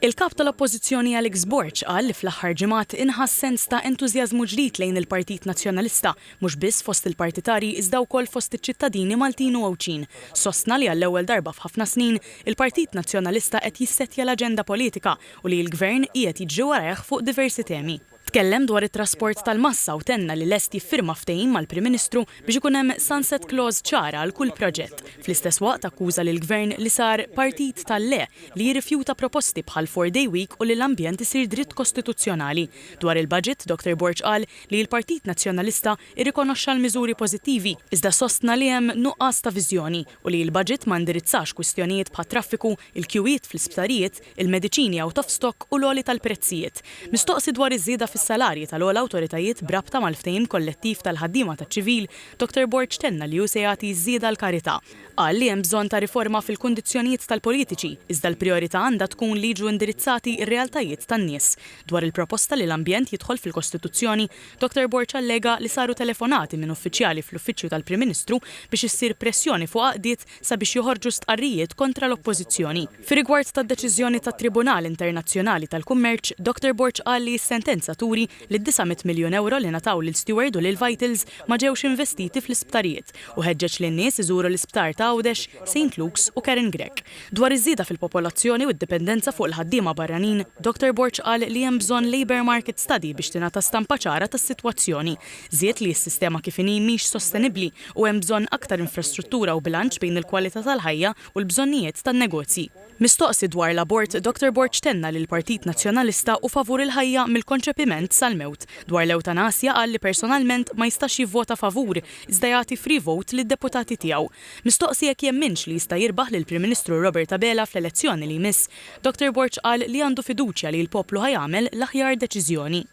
Il-kap tal-Oppożizzjoni Alex Borch qal li fl-aħħar ġimgħat inħass sens ta' entużjażmu ġdid lejn il-Partit Nazzjonalista, mhux biss fost il-partitari iżda wkoll fost iċ-ċittadini Maltin u Ewċin. Sostna li għall-ewwel darba f'ħafna snin il-Partit Nazzjonalista qed jissettja l-aġenda politika u li l-Gvern qiegħed jiġri warajh fuq diversi temi. Tkellem dwar it-trasport tal-massa u tenna li lest jiffirma ftehim mal-Prim Ministru biex ikun hemm sunset clause ċara għal kull proġett. Fl-istess waqt akkuża lill gvern li sar partit tal-le li jirrifjuta proposti bħal 4-day week u li l-ambjent isir dritt kostituzzjonali. Dwar il-budget, Dr. Borch qal li l-Partit Nazzjonalista irrikonoxxa l-miżuri pożittivi iżda sostna li hemm nuqqas ta' viżjoni u li l-budget ma ndirizzax kwistjonijiet bħat traffiku, il-kwiet fl-isptarijiet, il-mediċini out of stock u l-għoli tal-prezzijiet. Mistoqsi dwar iż-żieda fis-salarji tal-ogħla awtoritajiet brabta mal-ftehim kollettiv tal-ħaddiema taċ-ċivil, Dr. Borch tenna li hu se jagħti żieda l-karità. Qal li hemm bżonn ta' riforma fil-kundizzjonijiet tal-politiċi, iżda l-prijorità għandha tkun li jiġu indirizzati r-realtajiet tan-nies. Dwar il-proposta li l-ambjent jidħol fil-Kostituzzjoni, Dr. Borch allega li saru telefonati minn uffiċjali fl-Uffiċċju tal-Prim Ministru biex issir pressjoni fuq għaqdiet sabiex joħorġu stqarrijiet kontra l-Oppożizzjoni. Fi-rigward tad-deċiżjoni tat-Tribunal Internazzjonali tal-Kummerċ, Dr. Borch qal li s-sentenza turi li 900 miljun euro li nataw lil Steward u lil Vitals ma ġewx investiti fl-isptarijiet u ħeġġeġ lin nies iżuru l-isptar ta' Għawdex, St. Luke's u Karen Grek. Dwar iż-żieda fil-popolazzjoni u d-dipendenza fuq il-ħaddiema barranin, Dr. Borch qal li hemm bżonn labor market study biex tingħata stampa ċara tas-sitwazzjoni. Żied li s-sistema kif inhi mhix sostenibbli u hemm bżonn aktar infrastruttura u bilanċ bejn il-kwalità tal-ħajja u l-bżonnijiet tan-negozji. Mistoqsi dwar l-abort, Dr. Borch tenna li l-Partit Nazzjonalista u favur il-ħajja mill-konċepiment sal-mewt. Dwar l-eutanasja qal li personalment ma jistax jivvota favur, iżda jagħti free vote lid-deputati tiegħu. Mistoqsi jekk jemminx li jista' jirbaħ lill-Prim Ministru Robert Abela fl-elezzjoni li jmiss, Dr. Borch qal li għandu fiduċja li l-poplu ħajamel l-aħjar deċiżjoni.